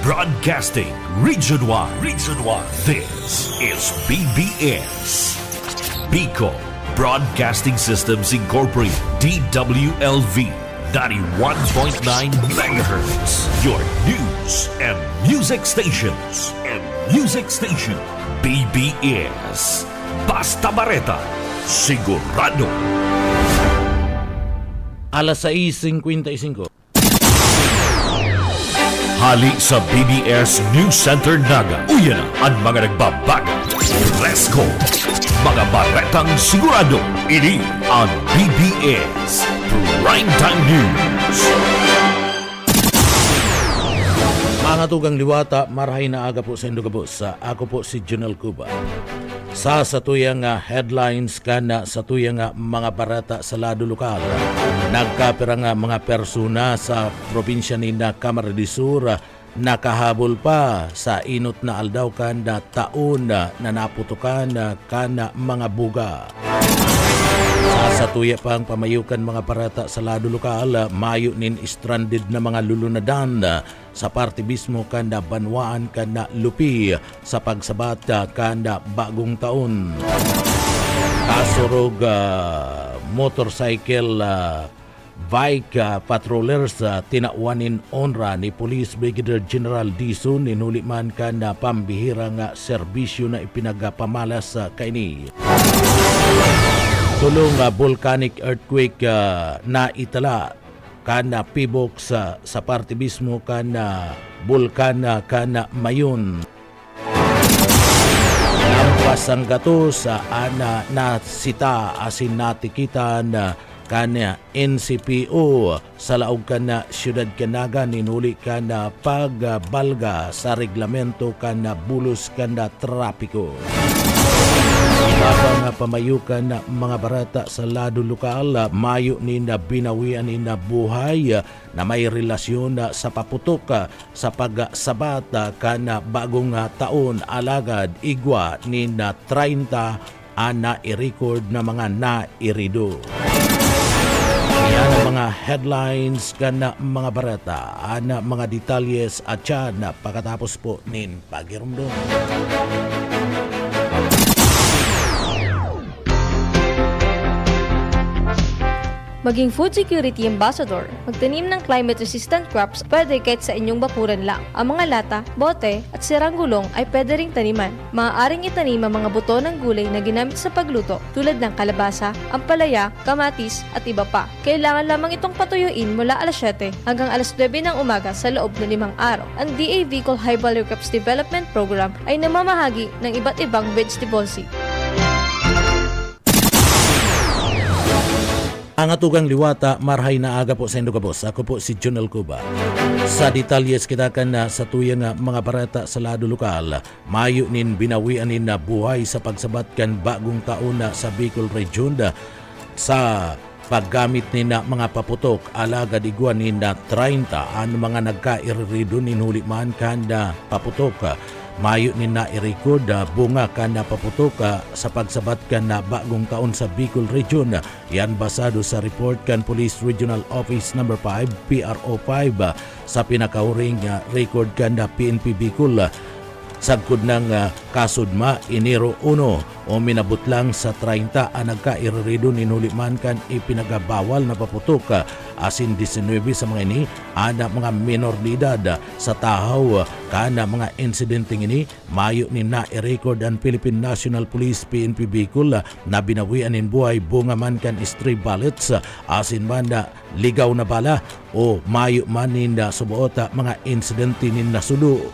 Broadcasting Region 1. Region 1. This is BBS. Bicol Broadcasting Systems Incorporated. DWLV 91.9 MHz. Your news and music stations. BBS. Basta Bareta. Sigurado. Alas 6:55. Hali sa BBS News Center Naga. Uyan na ang mga nagbabago. Let's go! Mga baretang sigurado. Ini ang BBS Primetime News. Mga tugang liwata, marahay na aga po sa Indogabos. Ako po si Junel Cuba. Sa satuyang headlines kana satuyang mga barata sa lado lokal, nagkapira nga mga persona sa probinsya ni Camarines Sur nakahabol pa sa inot na aldaw kanda taon na naputukan kana mga buga. Sa satuya pang pamayukan mga parata sa lado lokal, mayo nin stranded na mga lulunadan sa parte mismo kanda banwaan kanda lupi sa pagsabat kanda bagong taon. Kasurog motorcycle bike patrollers tinauanin onra ni Police Brigadier General Dizon inuliman kanda pambihirang serbisyo na ipinagpamalas kaini. Tulong volcanic earthquake na itala kana pibok sa parte mismo kana bulkan kana mayon. Lampas ang gato sa ana na sita asin natikitan kana NCPO sa laog kana siyudad Canaga ninuli kana pagbalga sa reglamento kana bulos kana trapiko. Baka nga pamayukan na mga barata sa lado lokal, mayo ni na binawian ni na buhay na may relasyon sa paputok sa pagsabat kana bagong taon alagad igwa ni na 30 ana i-record na mga nairido. Yan ang mga headlines kana mga barata, ana mga detalyes at yan na pagkatapos po nin pagirumdum. Maging food security ambassador, magtanim ng climate-resistant crops pwede kahit sa inyong bakuran lang. Ang mga lata, bote at sirang gulong ay pwede ring taniman. Maaaring itanim ang mga buto ng gulay na ginamit sa pagluto tulad ng kalabasa, ampalaya, kamatis at iba pa. Kailangan lamang itong patuyuin mula alas 7 hanggang alas 9 ng umaga sa loob ng 5 araw. Ang DA Bicol High Value Crops Development Program ay namamahagi ng iba't ibang vegetable seed. Ang atugang liwata, marhay na aga po sa Indogabos. Ako po si Junel Cuba. Sa detalyes kita na sa tuyang mga barata sa lado lokal, mayo nin binawian nin na buhay sa pagsabat kan bagong taon na sa Bicol Region sa paggamit ni na mga paputok alagad igwan ni na 30 ang mga nagkairirido nin huliman kanda paputok. Mayo ni na i-record bunga kana paputok sa pagsabat kan na bagong taon sa Bicol Region. Yan basado sa report kan Police Regional Office No. 5 PRO5 sa pinakauring record kan na PNP Bicol. Sagkod ng kasudma Enero 1 o minabot lang sa 30 ang nagkairirido ninuliman kan ipinagabawal na paputok asin 19 sa mga ini ana mga minor de edad sa tahaw kana mga insidenteng ini mayo ni na i-record ang Philippine National Police PNP Bicol na binawian in buhay bunga man kan stray bullets asin man ligaw na bala o mayo man nin subuota mga insidente nin nasudo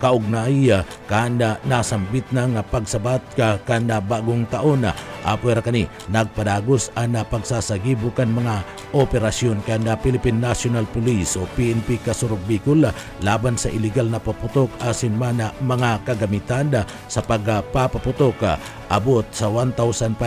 kaugnay kanda nasambit ng pagsabat kanda bagong taon apwera kani nagpadagos ana pagsasagibukan mga operasyon kanda Philippine National Police o PNP Kasurog Bicol laban sa illegal na paputok asin man mga kagamitan sa pagpapaputok abot sa 1,567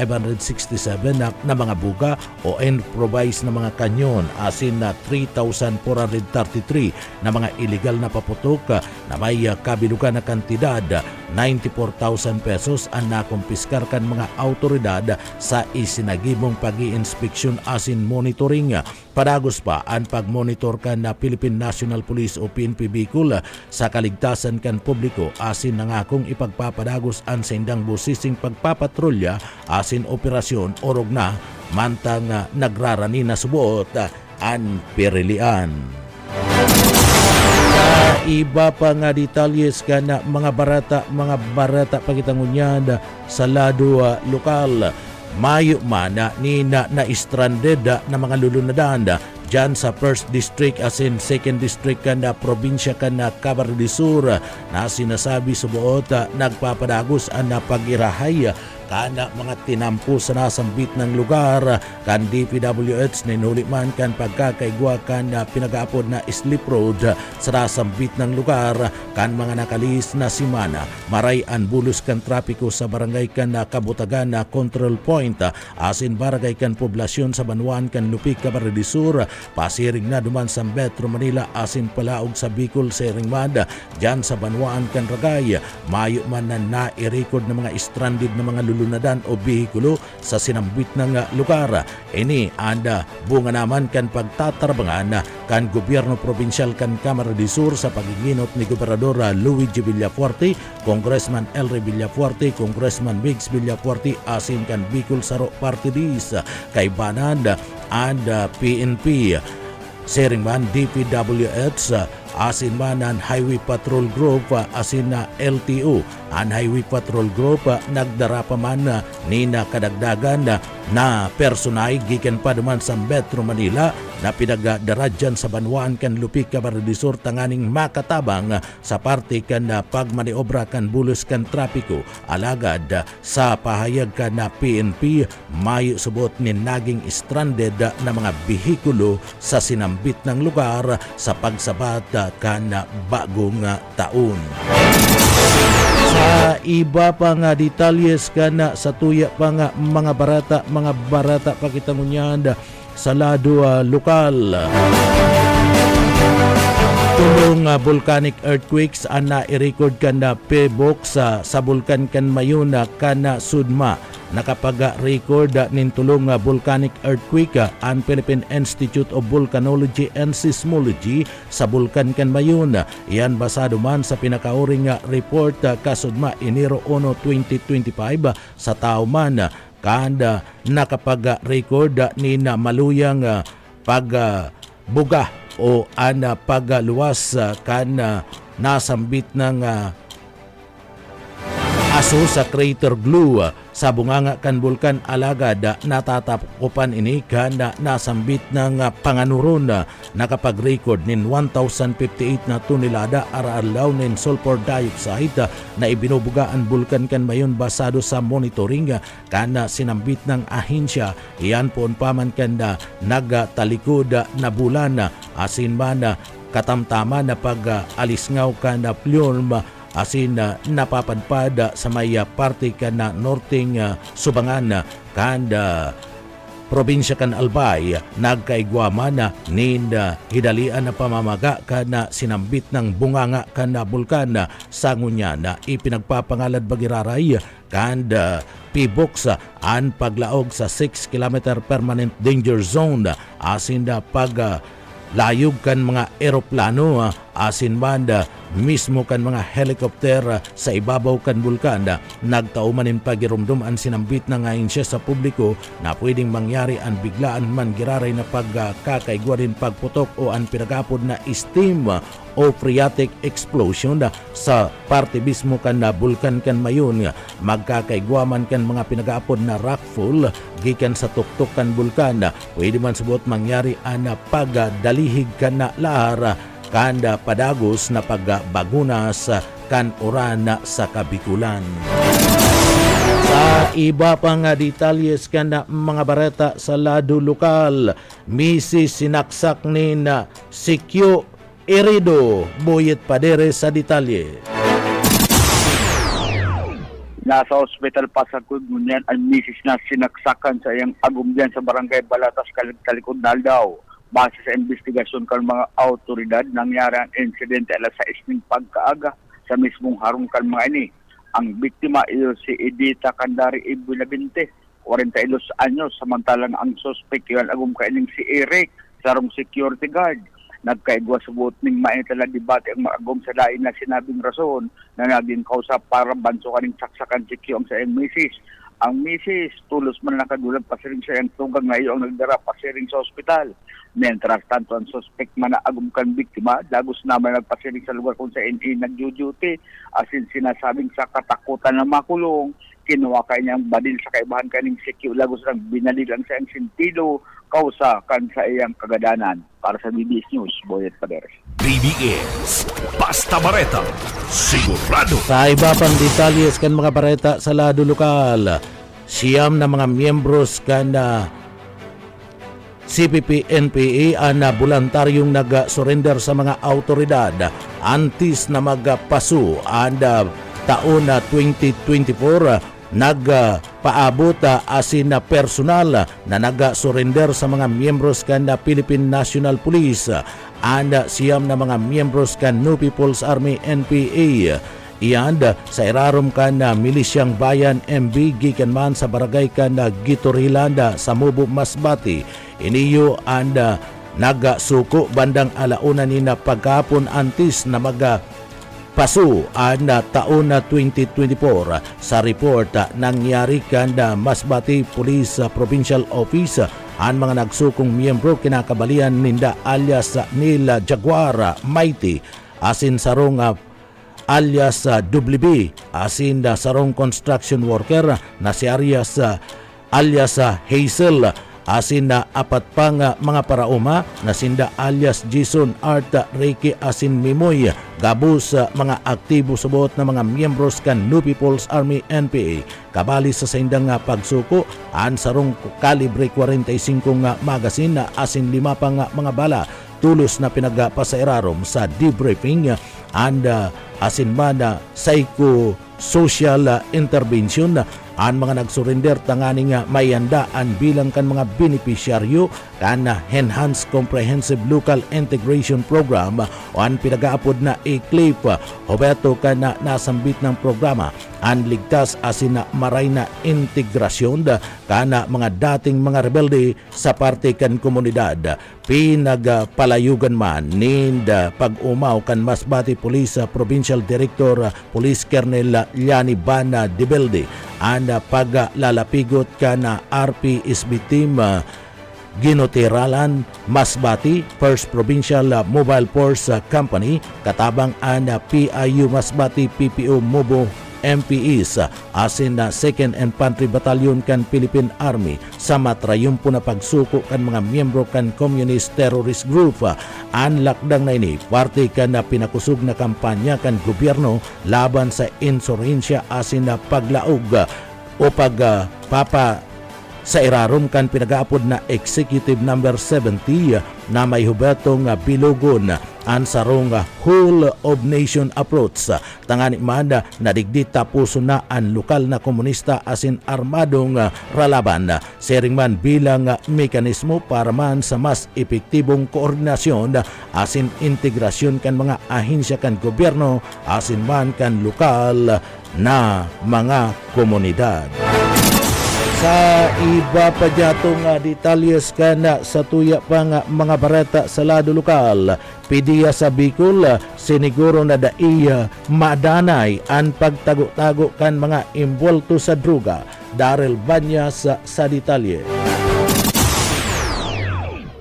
na mga buga o improvised na mga kanyon asin na 3,433 na mga illegal na paputok na may kabilugan na kantidad 94,000 pesos ang nakumpiskar kan mga autoridad otoridad sa isinagibong pag-iinspeksyon asin monitoring. Padagos pa ang pagmonitor kan na Philippine National Police o PNP Bicol sa kaligtasan kan publiko asin nangakong ipagpapadagos ang sendang busising pagpapatrolya asin operasyon orog na mantang nagrarani na subuot ang perilian. Iba pa nga detalyes ka na mga barata pagitangunyan sa lado lokal. Mayo man ni na stranded na mga lulunadan dyan sa 1st District as in 2nd District kan na probinsya kan na Camarines Sur na sinasabi subuot nagpapadagos ang napag-irahay kana mga tinampo sa nasambit ng lugar kan DPWH ninuli man kan pagkakaigwa kan pinag-aapod na slip road sa nasambit ng lugar kan mga nakalis na simana maray an bulos kan trapiko sa barangay kan Kabutagan na control point asin barangay kan poblasyon sa Banwan kan Lupig Camarines Sur pasiring na duman sa Metro Manila asin palaog sa Bicol Seringmad dyan sa Banwan kan Ragay mayo man na nai-record ng mga stranded na mga lulunadan o bihikulo sa sinambit ng lugar. Ini anda bunga naman kan pagtatarbangan kan gobyerno probinsyal kan Camarines Sur sa pagiginot ni Gobernador Luigi Villafuerte, Congressman Elry Villafuerte, Congressman Migs Villafuerte asin kan Bicol Saro Party List kay Banad and PNP Seringman DPWH asin man ang Highway Patrol Group asin na LTO. Ang Highway Patrol Group nagdara pa man ni na kadagdagan na personay gikan pa duman sa Metro Manila na pinagdara dyan sa Banwan kan Lupig Camarines Sur tanganing makatabang sa parte kan pagmaniobra kan bulos kan trapiko alagad sa pahayag kan na PNP mayo subot ni naging stranded na mga bihikulo sa sinambit ng lugar sa pagsabat kan bagong taon. Sa iba pa nga detalyes kana sa tuya pa nga mga barata pakitangunyan sa lado lokal. Tulong volcanic earthquakes ang na-record kana PBOX sa bulkan kan Mayuna kana Sudma. Nakapag-record nin tulong volcanic earthquake ang Philippine Institute of Volcanology and Seismology sa bulkan kan Mayuna. Iyan basado man sa pinakauring report kasudma Enero 1, 2025 sa tao man kanda nakapag-record ni na maluyang pagbuga o ana pagluwas kan nasambit ng aso sa crater glue sa bunganga kan bulkan alagad natatapupan ini kan nasambit ng panganuron nakapag-record nin 1,058 na tonelada araw nin sulfur dioxide na ibinubuga ang bulkan kan mayon basado sa monitoring kan sinambit ng ahensya. Iyan po paman kan nagtalikod na bulan asin man katamtama na pag-alisngaw kan film asin napapadpad sa may parte kan na norting Subangan kan probinsya kan Albay nagkaigwaman nin hidalian na pamamaga kan sinambit ng bunganga kan bulkan sa ngunya na ipinagpapangalad bagiraray kan PBOX ang paglaog sa 6 km permanent danger zone asin pag layog kan mga eroplano asin man mismo kan mga helicopter sa ibabaw kan bulkan nagtaumanin pagirumdum ang sinambit na ngayon siya sa publiko na pwedeng mangyari ang biglaan man giraray na pagkakaigwa rin pagputok o ang pinagapod na steam o phreatic explosion sa parte mismo kan na bulkan kan mayon magkakaigwa man kan mga pinagapod na rockfall gikan sa tuktok kan bulkan pwede man subot mangyari ang pagdalihig kan na lahar kanda padagos na pagbagunas kan oran sa Kabikulan. Sa iba pang detalyes kan mga bareta sa lado lokal, misi sinaksak ni na Sikyo Irido Boyet Padere sa detalye. Nasa hospital pa sa Kugunyan ang misis na sinaksakan sa iyang agumyan sa barangay Balatas Kalikod Naldaw. Base sa investigasyon ng mga autoridad, nangyari ang insidente alas 6 ng pagkaaga sa mismong harong kan mga ini. Ang biktima iyo si Edita Candari Ibulabinte, 42 anyos, samantalang ang suspect yun agum kaining si Eric, sarong security guard. Nagkaigwa sa buot ning maitala debate ang maagom sa lain na sinabing rason na naging kausap para banso kaning saksakan si Q ang sa iyang misis. Ang misis, tulos man nakagulag pasiring sa iyang tugang ngayon ang nagdara pasiring sa ospital. Mientras tanto ang suspect man na agum kan biktima, lagos naman nagpasiring sa lugar kung sa NA nag-duty, asin sinasabing sa katakutan na makulong, kinuha kay niyang badil sa kaibahan kaning si Q, lagos lang binalilan sa iyang sentido, kausa kan sa iyang kagadanan. Para sa BBS News, Boyet Paderes. BBS, Basta Bareta, sigurado. Sa iba pang detalyes kan mga bareta sa lado lokal, siyam na mga miyembros kan CPP-NPA ang voluntaryong nag-surrender sa mga autoridad antes na magpaso ang taon na 2024. Nagpaabot asin na personal na nag-surrender sa mga miyembros kan Philippine National Police and siyam na mga miyembros kan New People's Army NPA. Iyan sa irarom kan Milisyang Bayan MB gikan man sa barangay kan Gitorilanda sa Mubo Masbati. Iniyo and nagsuko bandang alauna ni na pagkapon antes na paso ang taon na 2024 sa report nangyari kan Masbati Police Provincial Office ang mga nagsukong miyembro kinakabalian ninda alias Nila Jaguar Mighty asin sarong alias WB asin sarong construction worker na si Arias alias Hazel asin na apat pang mga parauma na sinda alias Jason Art Reiki asin Mimoy gabos mga aktibo subot na mga miyembros kan New People's Army NPA kabali sa sindang pagsuko an sarong kalibre 45 nga magasin asin 5 pang mga bala tulos na pinagpasairarom sa debriefing and asin man psycho-social intervention ang mga nagsurrender tangani nga mayandaan bilang kan mga beneficiaryo kan Enhanced Comprehensive Local Integration Program o ang pinagaapod na ECLIP hobeto kan nasambit ng programa ang ligtas asin na maray na integrasyon kana mga dating mga rebelde sa parte kan komunidad. Pinagpalayugan man ninda pag-umaw kan Masbati Police Provincial Director Police Colonel Liani Bana Dibelde ang paglalapigot kana RPSB Team Ginotiralan Masbati First Provincial Mobile Force Company katabang ang PIU Masbati PPO Mubo MPEs asin na 2nd Infantry Battalion kan Philippine Army sa matrayumpo na pagsuko kan mga miyembro kan Communist Terrorist Group. Ang lakdang na ini parte kan na pinakusog na kampanya kan gobyerno laban sa insurhensya asin na paglaog o pagpapa sa irarom kan pinagaapod na Executive Number 70 na may hubatong bilugon ang sarong whole of nation approach tangani man nadigdi tapuso na ang lokal na komunista asin armadong ralaban sering man bilang mekanismo para man sa mas epektibong koordinasyon asin integrasyon kan mga ahensya kan gobyerno asin man kan lokal na mga komunidad. Sa iba pa diyatong detalyes kana sa tuya pa nga mga bareta sa lado lokal, pidiya sa Bicol, siniguro na daiya madanay ang pagtago-tago kan mga imbolto sa droga. Daryl Banyas sa detalye.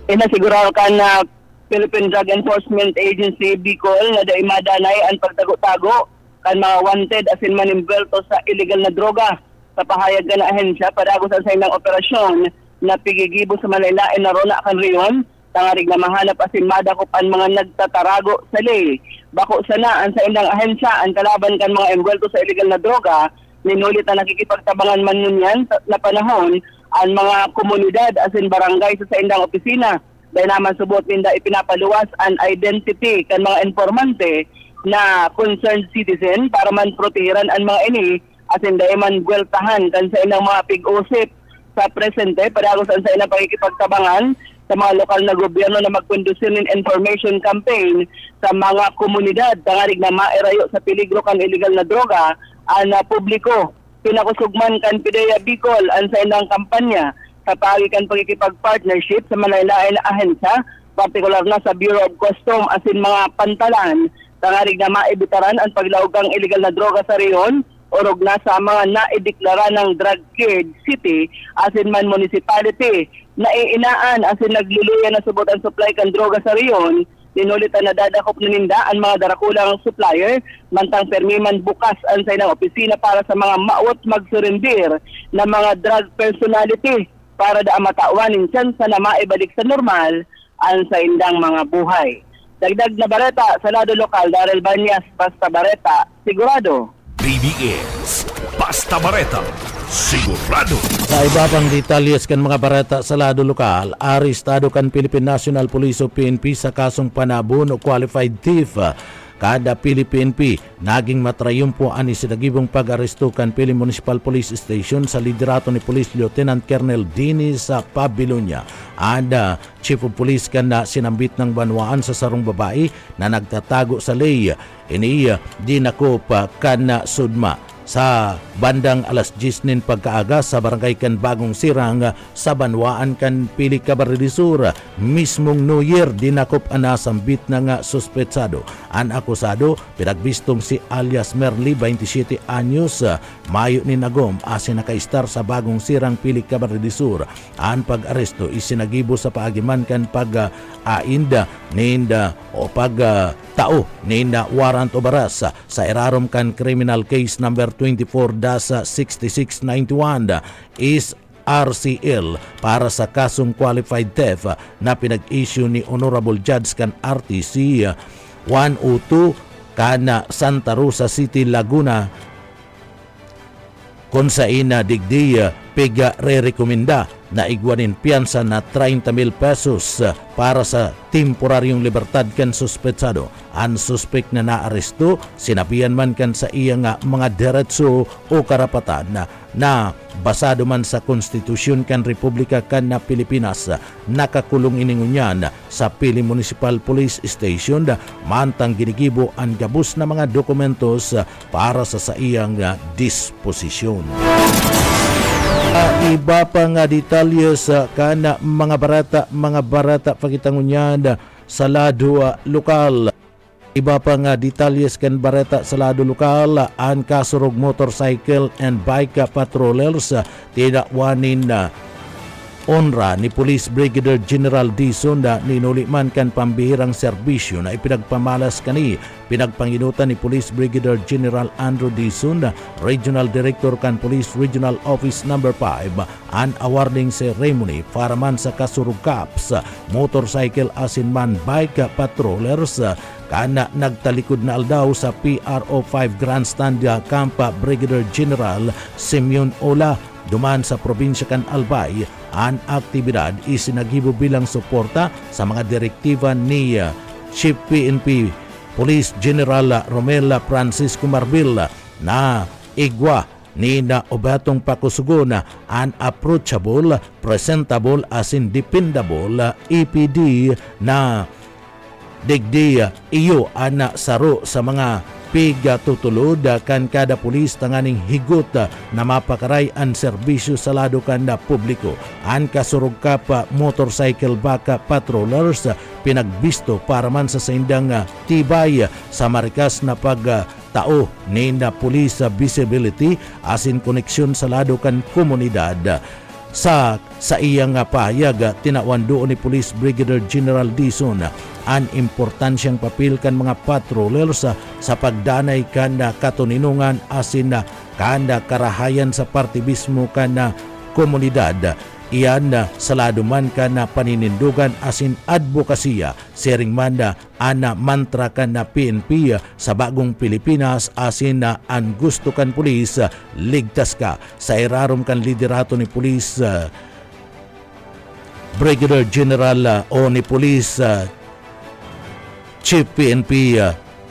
Inasiguro kan na Philippine Drug Enforcement Agency Bicol na dai madanay ang pagtago-tago kan mga wanted asin man imbolto sa illegal na droga. Sa pahayag na ahensya, padagos sa ilang operasyon na pigigibo sa Malaylain na rona kan riyon, tangarig na mahanap asin madakupan mga nagtatarago sa lay. Bako sana sa ilang ahensya, ang kalaban kan mga envuelto sa illegal na droga, ninulit na nakikipagtabangan man nun yan na panahon, ang mga komunidad asin barangay sa ilang opisina. Dahil naman subot ninda ipinapaluwas ang identity kan mga informante na concerned citizen para man protehiran ang mga ini asin dahil man gweltahan kan sa ilang mga pig-usip sa presente padagos sa ilang pagkikipagtabangan sa mga lokal na gobyerno na magkondusyon ng information campaign sa mga komunidad tangarig na mairayo sa peligro kan illegal na droga ang publiko pinakusugman kan PIDEA Bicol ang sa ilang kampanya sa pagikan pagkikipag-partnership sa malalain na ahensya, partikular na sa Bureau of Custom asin mga pantalan, tangarig na maibitaran ang paglawgang illegal na droga sa reyon, orog na sa mga naideklara ng drug-cleared city asin man municipality. Naiinaan asin nagluluya na subot ang supply kan droga sa reyon, ninulitan na dadakop na ninda ang mga darakulang supplier, mantang permiman bukas ang sa ilang opisina para sa mga maot magsurendir na mga drug personality para da matauanin tsansa na maibalik sa normal ang sa indang mga buhay. Dagdag na bareta sa lado lokal, Daryl Banyas, Basta Bareta, sigurado. BBS Basta Bareta, sigurado. Sa iba pang detalyes kan mga bareta sa lado lokal, arestado kan Philippine National Police o PNP sa kasong panabon o qualified thief. Kada PNP naging matrayumpo ani sinagibong pag-aresto kan Pili Municipal Police Station sa liderato ni Police Lieutenant Colonel Dini sa Pabilonia. Ada Chief of Police kan na sinambit ng banwaan sa sarong babae na nagtatago sa ley. Ini dinakop kan na sudma sa bandang alas 10 nin pagkaaga sa barangay kan Bagong Sirang sa Banwaan kan Pili Cabarete Sur. Mismong New Year dinakop ana sambit na nga suspetsado. Ang akusado pinagbistong si alias Merly 27 anyos, mayo ni nagom asin nakaistar sa Bagong Sirang Pili Cabarete Sur. Ang pag-aresto isinagibo sa paagiman kan pag-ainda ninda o pag-tao ninda warrant of arrest sa irarom kan criminal case number 24-6691 is RCL para sa kasong qualified theft na pinag-issue ni Honorable Judge kan RTC 102 kana Santa Rosa City, Laguna, kung sa ina digdi piga re-rekomenda na igwanin piyansa na 30,000 pesos para sa temporaryong libertad kan suspetsado. Ang suspek na naaresto, sinabihan man kan sa iya nga mga diretso o karapatan na basado man sa konstitusyon kan Republika kan na Pilipinas, nakakulong iningunyan sa Pili Municipal Police Station, mantang ginigibo ang gabus na mga dokumentos para sa iyang disposisyon. Iba pa nga detalye sa kana mga barata pagitangunyan sa lado lokal. Iba pa nga detalye kan barata sa lado lokal, ang kasurog motorcycle and bike patrollers tinakwanin onra ni Police Brigadier General Dizon na ninuliman kan pambihirang serbisyo na ipinagpamalas kani. Pinagpanginutan ni Police Brigadier General Andrew Dizon, Regional Director kan Police Regional Office No. 5, an awarding ceremony para man sa kasurug caps, motorcycle asin man bike patrollers kana nagtalikod na aldaw sa PRO 5 Grandstand Camp Brigadier General Simeon Ola duman sa probinsya kan Albay. Ang aktibidad isinagibo bilang suporta sa mga direktiba ni Chief PNP Police General Romel Francisco Marbil na igwa ni na obatong pakusugon an approachable, presentable asin dependable EPD na digdi iyo ana saro sa mga piga tutulod kan kada pulis tanganing higot na mapakaray ang serbisyo sa lado kan na publiko. Ang kasurog kapa motorcycle baka patrollers pinagbisto para man sa saindang tibay sa marikas na pagtao ni na pulis visibility asin koneksyon sa lado kan komunidad. Sa iyang pahayag, tinawan doon ni Police Brigadier General Dizon ang importansyang papel kan mga patrollers sa pagdanay kan katuninungan asin kan karahayan sa partibismo kan komunidad. Iyan sa lado man kan paninindugan asin advokasya, sering man ana mantra kan PNP sa bagong Pilipinas asin ang gusto kan pulis ligtas ka. Sa irarom kan liderato ni Police Brigadier General o ni Police Chief PNP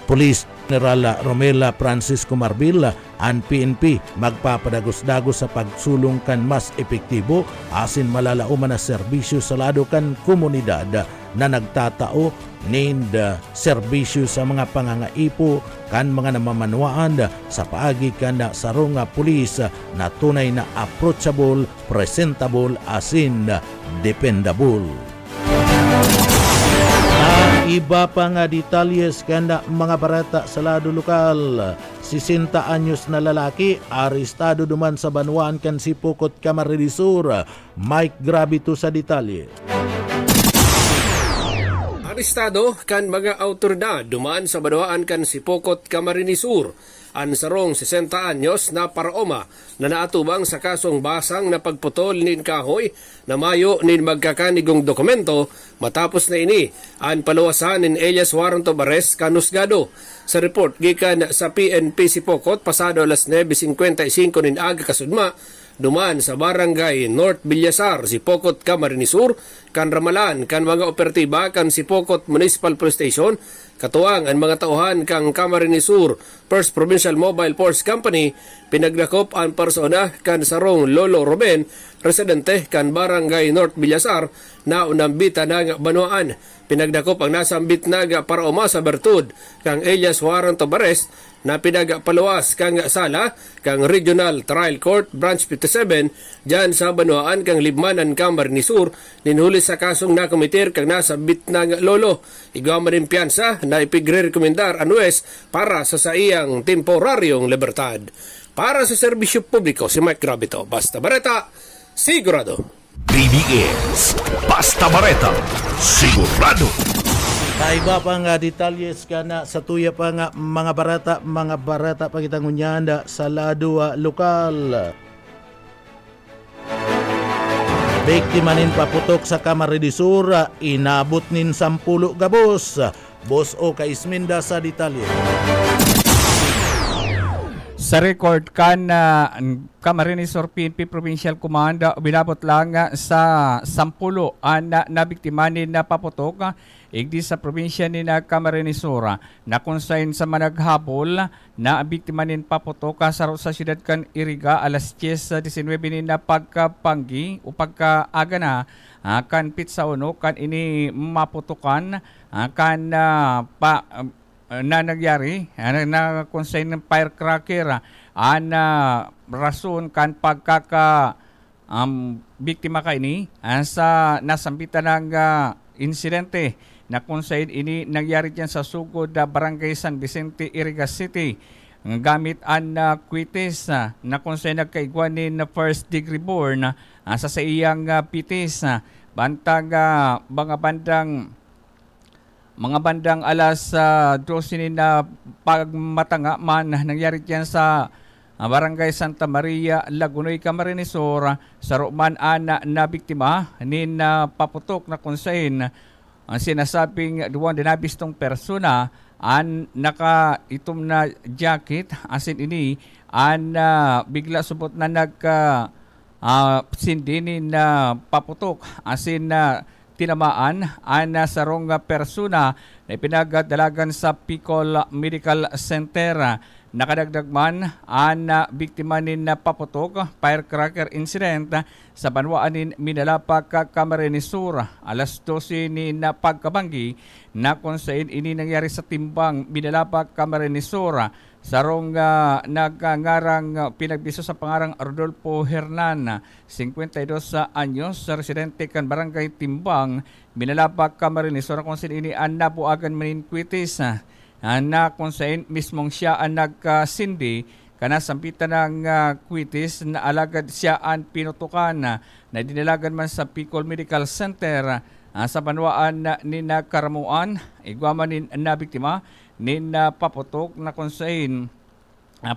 Police General Romela Francisco Marbil, ang PNP magpapadagos-dagos sa pagsulong kan mas epektibo asin malalauman na serbisyo sa lado kan komunidad na nagtatao need serbisyo sa mga pangangaipo kan mga namamanwaan sa paagi kan sarong pulis na tunay na approachable, presentable asin dependable. Iba pa nga detalyes kanda mga barata sa lado lokal. 60 anyos na lalaki arestado duman sa Banwaan kan Sipokot, Camarines Sur. Mike Gravito sa detalye. Arestado kan mga awtoridad dumaan sa Banwaan kan Sipokot, Camarines Sur. Ang sarong 60 anyos na paraoma na naatubang sa kasong basang na pagputol nin kahoy na mayo nin magkakanigong dokumento matapos na ini ang paluwasan nin Elias Warranto Bares kanusgado. Sa report gikan sa PNP Sipokot pasado alas 9:55 nin aga kasudma duman sa barangay North Villasar, Sipokot, Camarines Sur, kan ramalan kan mga operatiba kan Sipokot Municipal Police Station, katuwang ang mga tauhan kang Camarines Sur First Provincial Mobile Force Company, pinaglakop ang persona kan sarong Lolo Ruben, residente kan barangay North Villasar, na unambita ng Banwaan. Pinagdakop ang nasambit naga para uma sa bertud kang Elias Warranto Bares na pinagapaluwas kang sala kang Regional Trial Court Branch 57 dyan sa Banwaan kang Libmanan, Camarines Sur, ninhuli sa kasong nakomitir kang nasambit ng lolo. Igama rin piyansa na ipigre-rekomendar ang UES para sa saiyang temporaryong libertad. Para sa serbisyo publiko, si Mike Gravito, Basta Bareta, sigurado. BBS Basta Bareta, sigurado. Iba pa nga detalyes ka na sa tuya pa nga mga barata pagitangunyanda sa lado lokal. Biktima nin paputok sa Camarines Sur, inabot nin 10 gabos. Boss O Kaisminda sa detalye. Sa record kan Camarines Sur PNP Provincial Command, binabot lang sa 10 ang nabiktimanin na paputok igdi sa probinsya ni Camarines Sur na konsain sa managhabol na biktimanin paputok sa siyudad kan Iriga alas 10:19 ni na pagkapanggi o pagkaaga na kan pitsa uno kan ini maputukan kan na nangyari na konsain ng firecracker rason kan pagkaka biktima ka ini sa nasambitan ng insidente na konsain ini nangyari dyan sa sugod Barangay San Vicente, Iriga City gamit ang quitis na konsain nagkaigwan ni first degree born sa iyang pitis bantag mga bandang alas 12 na pagmatanga man nangyari dyan sa Barangay Santa Maria, Lagunoy, Camarines Sur, sa Roman na biktima nin paputok na konsain ang sinasabing duwan dinabistong persona an naka-itom na jacket asin ini an bigla subot na sindinin na paputok asin tinamaan ang sarong persona na ipinagadalagan sa Picol Medical Center. Nakadagdag man ang biktima nin paputok firecracker incident sa Banwaan nin Minalapak, Camarines Sur alas 12 ni na pagkabanggi na konsain ini nangyari sa timbang Minalapak, Camarines Sur sarong nagngarang pinagbiso sa pangarang Rodolfo Hernan 52 anyos sa residente kan Barangay Timbang Minalapak, Camarines Sur kung sin ini ang nabuagan manin quitis na kung saan mismong siya ang nagkasindi kana sampitan ng quitis na alagad siya ang pinutukan na dinalagan man sa Picol Medical Center sa Banwaan ni Karamuan igwaman ni na biktima ni paputok na kung saan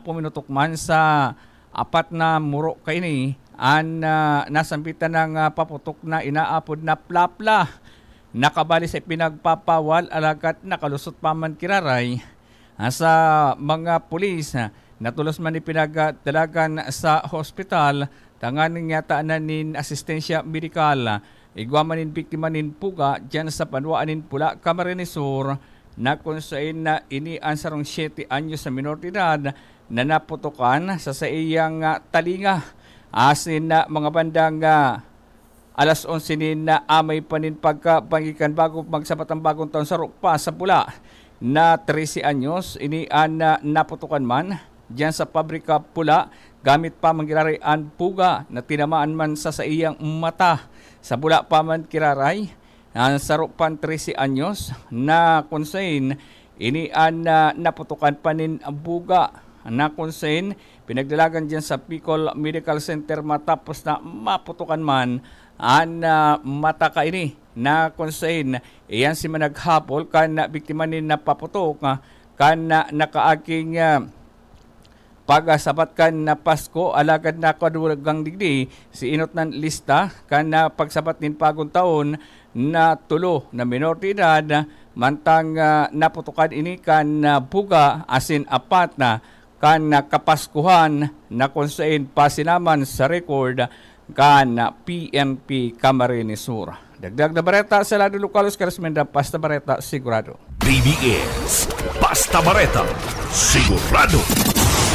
puminutok man sa apat na muro kaini ang nasampitan ng paputok na inaapod na plapla. Nakabali sa pinagpapawal alagat nakalusot pa man kiraray sa mga pulis natulos man ipinagdalagan sa hospital tanganing yata na nin asistensya medikal igwa manin biktima nin puga dyan sa Banwaan nin Pula, Camarines Sur na kung saan na ini ang sarong 7 anyos sa minor de edad na naputukan sa iyang talinga. Asin na mga bandang alas 11 nin na amay panin pagkabangikan bago magsabat ang bagong taon sa Rukpa sa pula na 13 anyos. Ini ang naputukan man diyan sa pabrika pula gamit pa mangiraray ang puga na tinamaan man sa iyang mata. Sa pula pa man kiraray ang sarupan 13 anyos na konsain ini an naputukan panin ang buga na konsain pinagdalagan diyan sa Bicol Medical Center matapos na maputukan man ang mata ka ini na konsain iyan si managhapol kan biktima ni napaputok kan nakaaking pagsabat kan na Pasko alagad na kadugang digdi si inot ng lista kan na pagsabat nin pagong taon na tulo na minor de edad mantang naputukan ini kan buga asin apat na kan kapaskuhan na konsain pasinaman sa record kan PNP Camarines Sur. Dagdag na bareta sa lado lokalos Karismenda Pasta Bareta Sigurado. BBS Pasta Bareta Sigurado.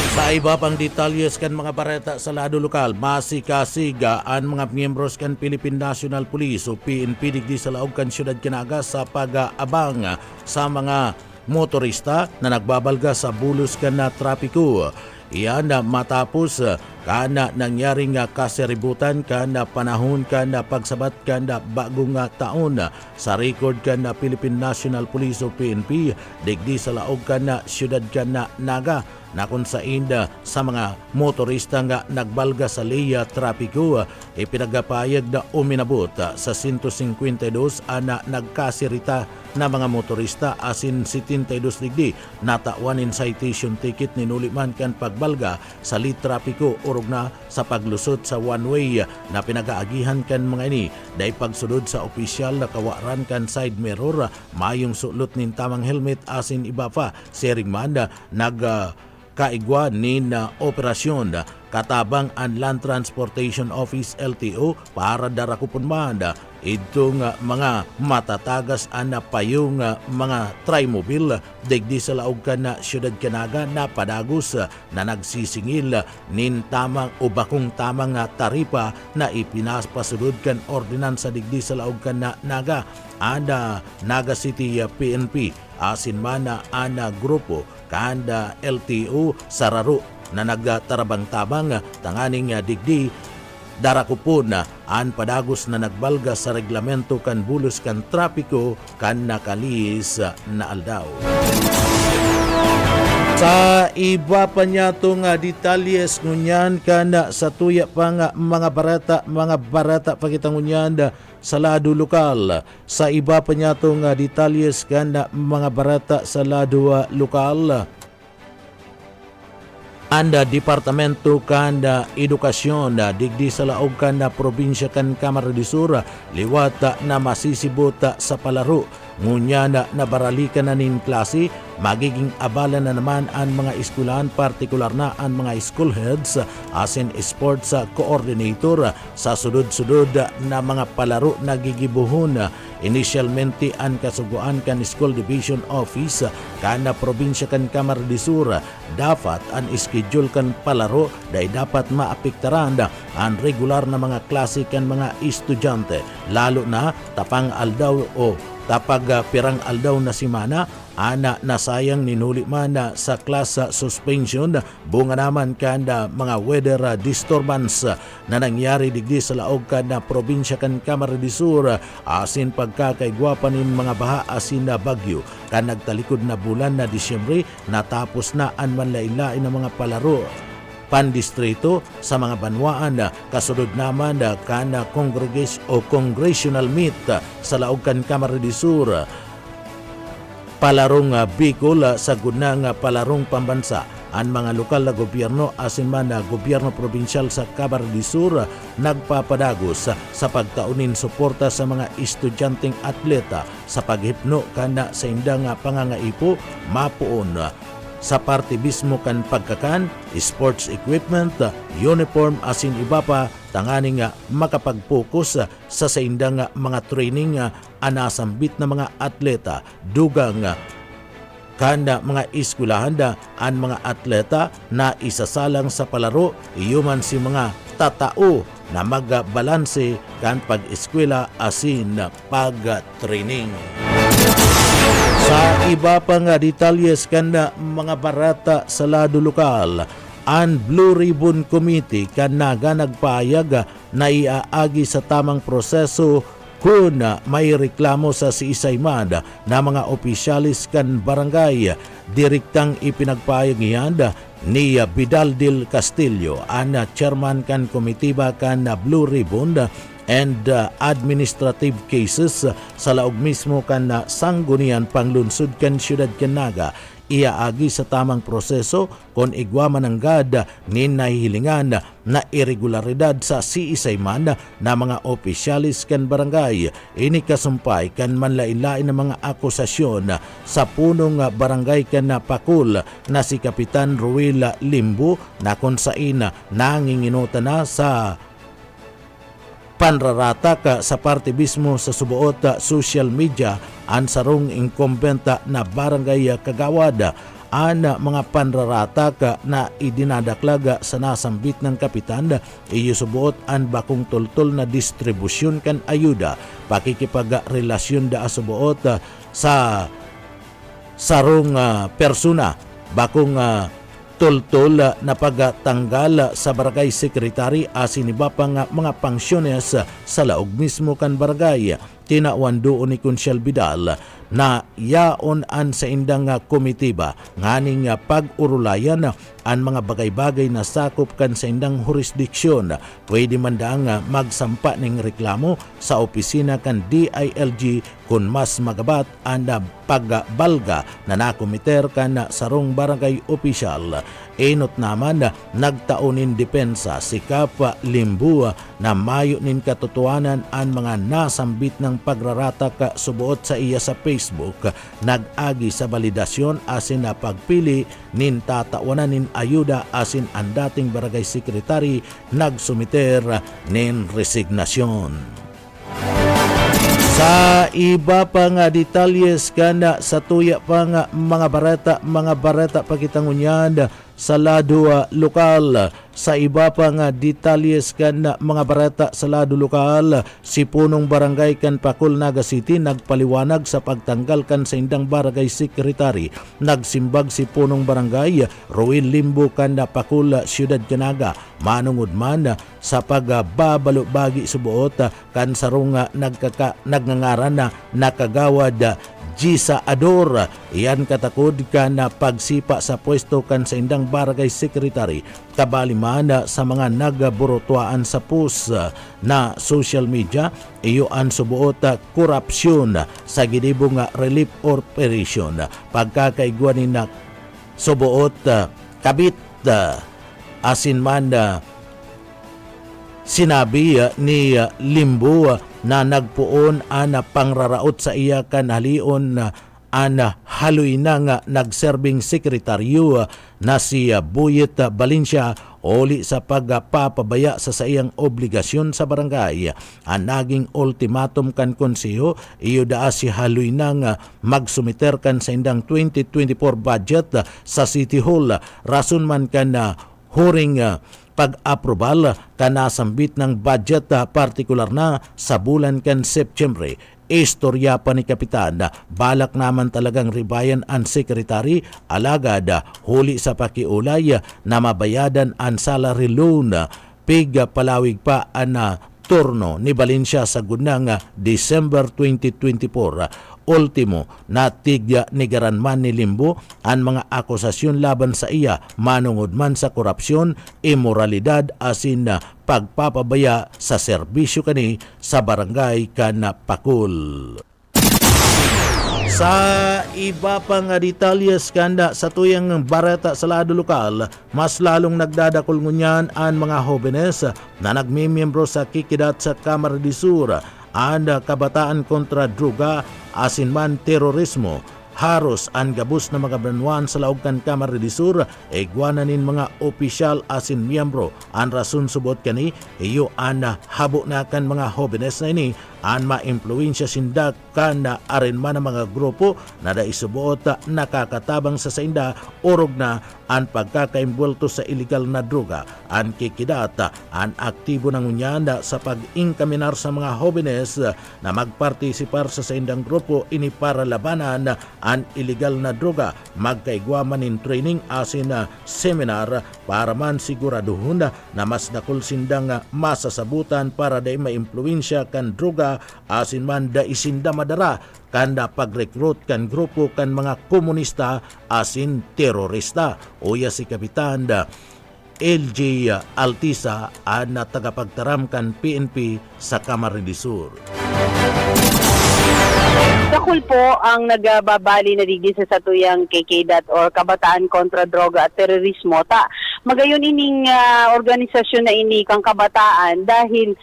Sa iba pang detalyes kan mga bareta sa lado lokal, masikasiga ang mga miyembros kan Philippine National Police o PNP digdi sa laog kan siyudad Kinaga sa pag-abang sa mga motorista na nagbabalga sa bulos kan na trapiko. Iyan na matapos kana nangyaring kaseributan kana panahon kana pagsabat kana bagong taon sa record kana Philippine National Police o PNP digdi sa laog kana siyudad kana Naga na kung sa inda sa mga motorista nga nagbalga sa liya trapiko ipinagapayag na uminabot sa 152 ana nagkasirita na mga motorista asin 72 digdi natawanin citation ticket ni nuliman kan pagbalga sa li trapiko urog na sa paglusot sa one-way na pinagaagihan kan mga ini dahil pagsunod sa opisyal na kawaran kan side mirror mayong sulot nin tamang helmet asin iba pa sharing man kaigwa nin operasyon katabang ang Land Transportation Office LTO para darakupon man itong mga matatagas na payong mga trimobile digdi sa laog kan na siyudad Kanaga na padagos na nagsisingil nin tamang o bakong tamang taripa na ipinapasunod kan ordinansa digdi sa laog kan na Naga ana Naga City PNP asin man ana grupo kanda LTO sararo na nagtarabang-tabang tanganing digdi darakupon an padagos na nagbalga sa reglamento kan bulos kan trapiko kan nakalis na aldaw. Sa iba pa niya itong detalyes ngunyan kan sa tuya pa nga mga barata pakitang ngunyan sa lado lokal. Sa iba pa niya itong detalyes kan mga barata sa lado lokal. Anda Departamento kan Edukasyon digdi sa laog kan probinsya kan Camarines Sur liwat na masisibot sa palaro ngunya na baralikan na nin klase magiging abala na naman ang mga eskwelahan partikular na ang mga school heads asin sports coordinator sa sudod-sudod na mga palaro na gigibuhon initialmente ang kasuguan kan School Division Office kan probinsya kan Camarines Sur dapat ang schedule kan palaro dahil dapat maapektaran ang regular na mga klase kan mga estudyante lalo na tapang aldaw o tapag pirang aldaw na simana ana nasayang ninuli man sa class suspension bunga naman kanda mga weather disturbance na nangyari digdi sa laog kan probinsya kan Camarines Sur asin pagkakaigwa nin mga baha asin na bagyo kan nagtalikod na bulan na Disyembre natapos na ang manlain-lain ng mga palaro pandistrito sa mga banwaan kasunod naman kan congressional meet sa laog kan Camarines Sur palarong Bicol sa gunang palarong pambansa ang mga lokal na gobyerno asin man na gobyerno probinsyal sa Camarines Sur nagpapadagos sa pagtaunin suporta sa mga estudyanteng atleta sa paghipno kana sa indang pangangaipo mapuon sa parte mismo kan pagkakan, sports equipment, uniform asin iba pa tanganing makapag-focus sa saindang mga training anasambit na mga atleta dugang kanda mga eskwelahan an mga atleta na isasalang sa palaro iyuman si mga tatao na magbalanse kan pag-eskwela asin pag-training. Sa iba pa nga detalyes kanda mga barata sa lado lokal, ang Blue Ribbon Committee kanaga nagpayag na iaagi sa tamang proseso kung may reklamo sa siisayman na mga opisyalis kan barangay. Direktang ipinagpayag niyan ni Vidal del Castillo, ang chairman kan komitiba kan Blue Ribbon and Administrative Cases sa laog mismo kan sanggunian panglunsod kan siyudad Canaga. Iaagi sa tamang proseso kung igwaman ang gad ni nahihilingan na irregularidad sa siisayman na mga opisyalis kan barangay. Ini kasumpay kan manlain-lain ng mga akusasyon sa punong barangay kan Pakul na si Kapitan Ruel Limbo na kung sain nanginginuta na sa panraratak sa parte mismo sa subuot social media ang sarong incumbent na barangay Kagawad. Ang mga panraratak na idinadaklag sa nasambit ng kapitan iyo subuot ang bakong tultol na distribusyon kan ayuda pakikipagrelasyon da subuot sa sarong persona bakong tultol na pagtanggal sa barangay secretary asin iba pang mga pangsyones sa laog mismo kan barangay. Tinawan doon ni Kunsyal Vidal na yaon an sa indang komitiba nganing pag-urulayan ang mga bagay-bagay na sakop kan sa indang jurisdiksyon. Pwede man daang magsampa ng reklamo sa opisina kan DILG kung mas magabat ang pagbalga na nakomiter kan sarong barangay opisyal. Enot naman nagtaunin depensa si Kap Limbu na mayo nin katotohanan ang mga nasambit ng pagraratak subuot sa iya sa Facebook. Nag-agi sa validasyon asin na pagpili nin tatawanan nin ayuda asin ang dating barangay secretary nagsumiter nin resignasyon. Sa iba pa nga detalyes kana sa tuya pa nga mga bareta pakitangunyan sa lado lokal. Sa iba pa nga detalyes kan mga barata sa lado lokal, si punong barangay kan Pakul Naga City nagpaliwanag sa pagtanggal kan sa indang barangay secretary. Nagsimbag si punong barangay Ruel Limbo kan Pakul Siyudad Canaga manungod man sa pagbabalo-bagi subuot kan sarong nagngangaran na nakagawad Gisa Ador. Iyan katakod ka na pagsipa sa pwesto kan sa indang barangay secretary. Kabaliman sa mga nagaburotwaan sa pus na social media, iyo ang subuot korupsyon sa gidibong relief operation. Pagkakaigwanin na subuot kabit asin man sinabi ni Limbo na nagpuon ana pangraraot sa iya kan halion ana haluy na nga nagserbing sekretaryo na si Buyet Valencia oli sa pagpapabaya sa iyang obligasyon sa barangay. Ang naging ultimatum kan konseho iyo daa si haluy na nga magsumiter kan sa indang 2024 budget sa City Hall rason man kan huring pag-aprobal kanasambit ng budget partikular na sa bulan kan September. Istorya pa ni Kapitan, balak naman talagang ribayan ang sekretary alagad huli sa pakiulay na mabayadan ang salary loan. Pig palawig pa ang turno ni Valencia sa gunang December 2024. Ultimo, natigya ni Garanman ni Limbo ang mga akusasyon laban sa iya manungod man sa korupsyon, imoralidad asin pagpapabaya sa serbisyo kani sa barangay kan Pakul. Sa iba pang detalyes kanda sa tuyang bareta sa lado lokal, mas lalong nagdadakol ngunyan ang mga hobenes na nagmimiyembro sa kikidat sa Kamara de Sur ang kabataan kontra droga asin man terorismo. Haros ang gabus na mga banwan sa laog kan Kamara de Sur igwananin mga opisyal asin miyembro. Ang rason subot kani iyo ang habo na kan mga hobenes na ini an maimpluwensya sinda kan arin man ang mga grupo na da isubuot nakakatabang sa sainda orog na an pagkakaimbulto sa illegal na droga an kikidata an aktibo ng unyanda sa pag-inkaminar sa mga jóvenes na magpartisipar sa saindang grupo ini para labanan an illegal na droga magkaigwaman in training asin seminar para man siguraduhon na mas dakol sindang masasabutan para da maimpluwensya kan droga asin man da isinda madara kanda pag-recruit kan grupo kan mga komunista asin terorista. Uya si Kapitan LJ Altisa na tagapagtaram kan PNP sa Camarines Sur. Dakul po ang nagbabali na digdi sa satuyang KKDAT or Kabataan kontra Droga at Terorismo. Magayon ining organisasyon na ini kang kabataan dahil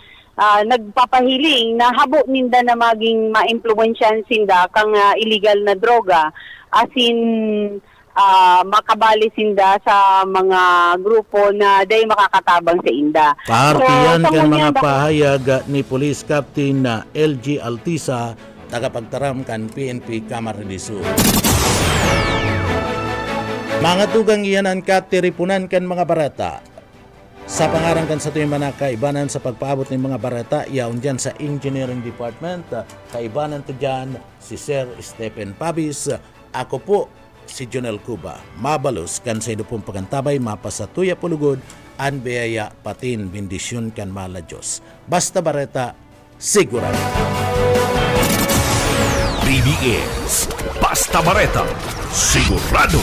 nagpapahiling na habo ninda na maging maimpluwensyahan sinda kang illegal na droga asin makabali sinda sa mga grupo na day makakatabang sa inda. Partiyan kan mga pahayag ni Police Captain LG Altisa tagapagtaram kan PNP Camarines Sur. Mga tugang iyan ang katiripunan kan mga barata. Sa pangarang kan sa tuwing kaibanan sa pagpaabot ng mga barata, yaon dyan sa Engineering Department, kaibanan to dyan si Sir Stephen Pabis. Ako po si Jonel Cuba. Mabalos kan sa pong pagantabay, mapasatuya pulugod, an biyaya patin bendisyon kan mala Diyos. Basta bareta, sigurado. BBS Basta Bareta, sigurado.